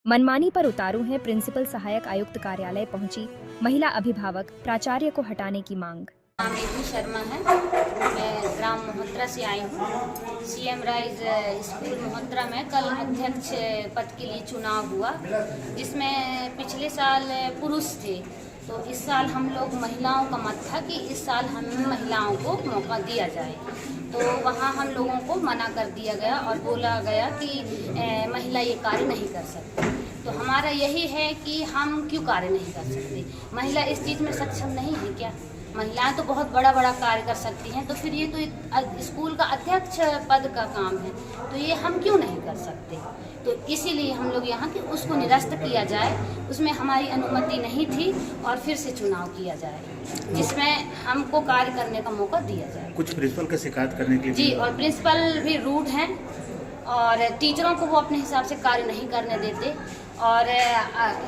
मनमानी पर उतारू हैं प्रिंसिपल सहायक आयुक्त कार्यालय पहुंची महिला अभिभावक, प्राचार्य को हटाने की मांग। नाम निधि शर्मा है। मैं ग्राम मोहत्रा से आई हूँ। सीएम राइज स्कूल मोहत्रा में कल अध्यक्ष पद के लिए चुनाव हुआ, जिसमें पिछले साल पुरुष थे, तो इस साल हम लोग महिलाओं का मत था कि इस साल हम महिलाओं को मौका दिया जाए। तो वहाँ हम लोगों को मना कर दिया गया और बोला गया कि महिला ये कार्य नहीं कर सकती। तो हमारा यही है कि हम क्यों कार्य नहीं कर सकते? महिला इस चीज़ में सक्षम नहीं है क्या? महिलाएं तो बहुत बड़ा बड़ा कार्य कर सकती हैं, तो फिर ये तो एक स्कूल का अध्यक्ष पद का काम है, तो ये हम क्यों नहीं कर सकते? तो इसीलिए हम लोग यहाँ कि उसको निरस्त किया जाए, उसमें हमारी अनुमति नहीं थी और फिर से चुनाव किया जाए, जिसमें हमको कार्य करने का मौका दिया जाए। कुछ प्रिंसिपल का शिकायत करने के लिए जी, और प्रिंसिपल भी रूड हैं और टीचरों को वो अपने हिसाब से कार्य नहीं करने देते, और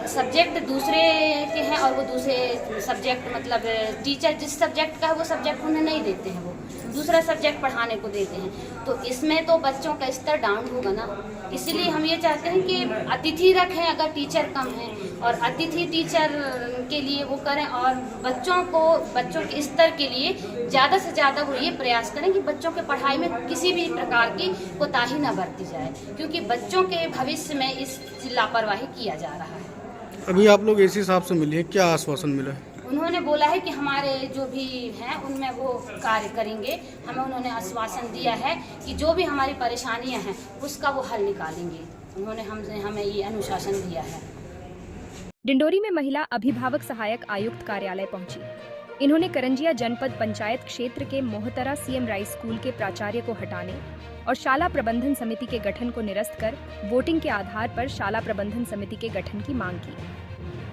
सब्जेक्ट दूसरे के हैं और वो दूसरे सब्जेक्ट मतलब टीचर जिस सब्जेक्ट का है वो सब्जेक्ट उन्हें नहीं देते हैं, वो दूसरा सब्जेक्ट पढ़ाने को देते हैं। तो इसमें तो बच्चों का स्तर डाउन होगा ना। इसीलिए हम ये चाहते हैं कि अतिथि रखें अगर टीचर कम हैं, और अतिथि टीचर के लिए वो करें, और बच्चों के स्तर के लिए ज़्यादा से ज़्यादा वो ये प्रयास करें कि बच्चों के पढ़ाई में किसी भी प्रकार की कोताही न बरती जाए, क्योंकि बच्चों के भविष्य में इस लापरवाही किया जा रहा है। अभी आप लोग एसी साहब से मिले, क्या आश्वासन मिला है? उन्होंने बोला है कि हमारे जो भी हैं उनमें वो कार्य करेंगे। हमें उन्होंने आश्वासन दिया है कि जो भी हमारी परेशानियां हैं उसका वो हल निकालेंगे। उन्होंने हमें ये अनुशासन दिया है। डिंडोरी में महिला अभिभावक सहायक आयुक्त कार्यालय पहुंची। इन्होंने करंजिया जनपद पंचायत क्षेत्र के मोहतरा सीएम राइज स्कूल के प्राचार्य को हटाने और शाला प्रबंधन समिति के गठन को निरस्त कर वोटिंग के आधार पर शाला प्रबंधन समिति के गठन की मांग की।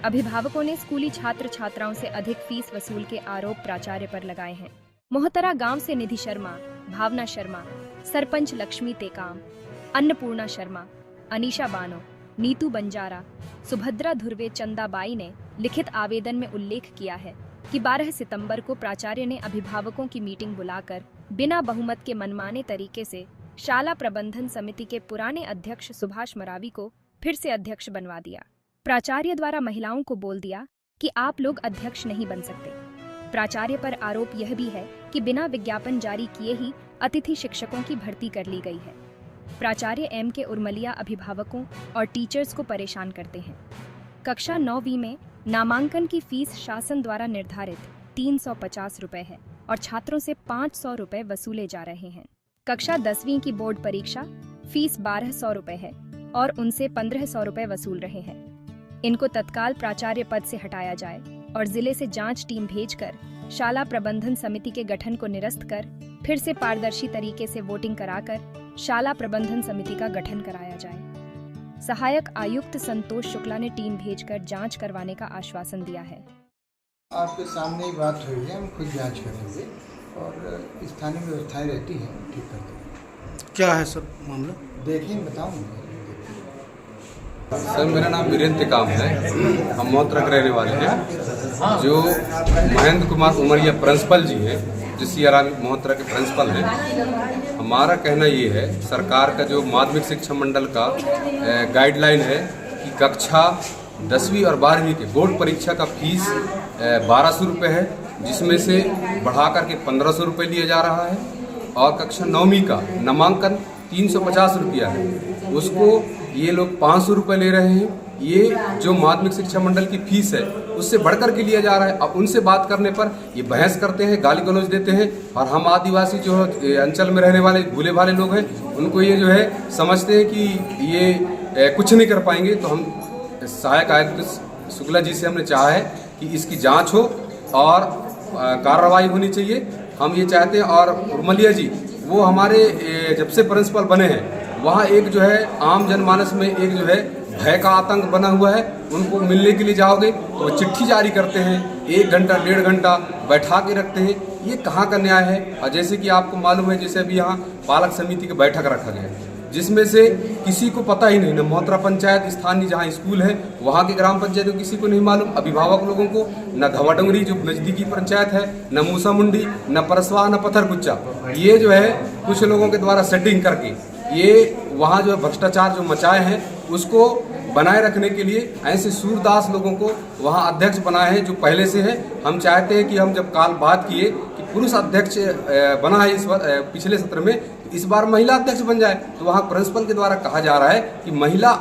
अभिभावकों ने स्कूली छात्र छात्राओं से अधिक फीस वसूल के आरोप प्राचार्य पर लगाए हैं। मोहतरा गांव से निधि शर्मा, भावना शर्मा, सरपंच लक्ष्मी टेकाम, अन्नपूर्णा शर्मा, अनीशा बानो, नीतू बंजारा, सुभद्रा धुर्वे चंदाबाई ने लिखित आवेदन में उल्लेख किया है कि 12 सितंबर को प्राचार्य ने अभिभावकों की मीटिंग बुलाकर बिना बहुमत के मनमाने तरीके से शाला प्रबंधन समिति के पुराने अध्यक्ष सुभाष मरावी को फिर से अध्यक्ष बनवा दिया। प्राचार्य द्वारा महिलाओं को बोल दिया कि आप लोग अध्यक्ष नहीं बन सकते। प्राचार्य पर आरोप यह भी है कि बिना विज्ञापन जारी किए ही अतिथि शिक्षकों की भर्ती कर ली गई है। प्राचार्य एम के उर्मलिया अभिभावकों और टीचर्स को परेशान करते हैं। कक्षा 9वीं में नामांकन की फीस शासन द्वारा निर्धारित 350 रुपए है और छात्रों से 500 रुपए वसूले जा रहे हैं। कक्षा 10वीं की बोर्ड परीक्षा फीस 1200 रुपए है और उनसे 1500 रुपए वसूल रहे हैं। इनको तत्काल प्राचार्य पद से हटाया जाए और जिले से जांच टीम भेजकर शाला प्रबंधन समिति के गठन को निरस्त कर फिर से पारदर्शी तरीके से वोटिंग कराकर शाला प्रबंधन समिति का गठन कराया जाए। सहायक आयुक्त संतोष शुक्ला ने टीम भेजकर जांच करवाने का आश्वासन दिया है। आपके सामने ही बात हुई है, हम खुद जांच करेंगे और स्थानीय व्यवस्थाएं रहती हैं ठीक कर देंगे। क्या है सर मामला? देखिए बताऊँगा। सर मेरा नाम वीरेंद्र काम है, हम मोहतरा के रहने वाले हैं। जो महेंद्र कुमार उमरिया प्रिंसिपल जी हैं, जो सीआरआर मोहतरा के प्रिंसिपल हैं, हमारा कहना ये है सरकार का जो माध्यमिक शिक्षा मंडल का गाइडलाइन है कि कक्षा 10वीं और 12वीं के बोर्ड परीक्षा का फीस 1200 रुपये है, जिसमें से बढ़ा करके 1500 रुपये लिया जा रहा है, और कक्षा 9वीं का नामांकन 350 रुपया है, उसको ये लोग 500 रुपये ले रहे हैं। ये जो माध्यमिक शिक्षा मंडल की फीस है उससे बढ़कर के लिया जा रहा है। अब उनसे बात करने पर ये बहस करते हैं, गाली गलौज देते हैं, और हम आदिवासी जो अंचल में रहने वाले भूले भाले लोग हैं उनको ये जो है समझते हैं कि ये कुछ नहीं कर पाएंगे। तो हम सहायक आयुक्त शुक्ला जी से हमने चाहा है कि इसकी जाँच हो और कार्रवाई होनी चाहिए, हम ये चाहते हैं। और उर्मलिया जी वो हमारे जब से प्रिंसिपल बने हैं वहाँ एक जो है आम जनमानस में एक जो है भय का आतंक बना हुआ है। उनको मिलने के लिए जाओगे तो वो चिट्ठी जारी करते हैं, 1 घंटा 1.5 घंटा बैठा के रखते हैं। ये कहाँ का न्याय है? और जैसे कि आपको मालूम है, जैसे अभी यहाँ पालक समिति की बैठक रखा गया है, जिसमें से किसी को पता ही नहीं, न मोहतरा पंचायत स्थानीय जहाँ स्कूल है वहाँ के ग्राम पंचायत को किसी को नहीं मालूम, अभिभावक लोगों को, न धवाडंगरी जो नज़दीकी पंचायत है, न मूसा मुंडी, न परसवा, न पत्थरगुच्चा। ये जो है कुछ लोगों के द्वारा सेटिंग करके ये वहाँ जो भ्रष्टाचार जो मचाए हैं उसको बनाए रखने के लिए ऐसे सूरदास लोगों को वहाँ अध्यक्ष बनाए हैं जो पहले से है। हम चाहते हैं कि हम जब काल बात किए कि पुरुष अध्यक्ष बना है इस पिछले सत्र में, इस बार महिला अध्यक्ष बन जाए। तो वहाँ प्रिंसिपल के द्वारा कहा जा रहा है कि महिला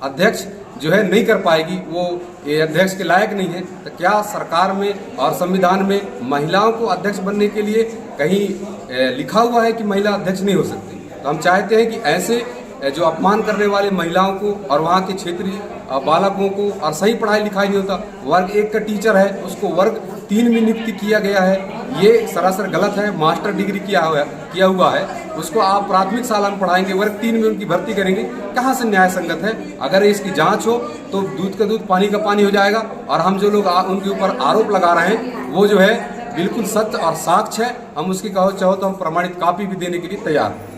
अध्यक्ष जो है नहीं कर पाएगी, वो ये अध्यक्ष के लायक नहीं है। तो क्या सरकार में और संविधान में महिलाओं को अध्यक्ष बनने के लिए कहीं लिखा हुआ है कि महिला अध्यक्ष नहीं हो सकती? तो हम चाहते हैं कि ऐसे जो अपमान करने वाले महिलाओं को और वहाँ के क्षेत्रीय बालकों को, और सही पढ़ाई लिखाई नहीं होता, वर्ग 1 का टीचर है उसको वर्ग 3 में नियुक्ति किया गया है, ये सरासर गलत है। मास्टर डिग्री किया हुआ है, उसको आप प्राथमिक शाला में पढ़ाएंगे, वर्ग 3 में उनकी भर्ती करेंगे, कहाँ से न्याय संगत है? अगर इसकी जांच हो तो दूध का दूध पानी का पानी हो जाएगा। और हम जो लोग उनके ऊपर आरोप लगा रहे हैं वो जो है बिल्कुल सत्य और साक्ष्य है। हम उसकी चाहो तो हम प्रमाणित कॉपी भी देने के लिए तैयार हैं।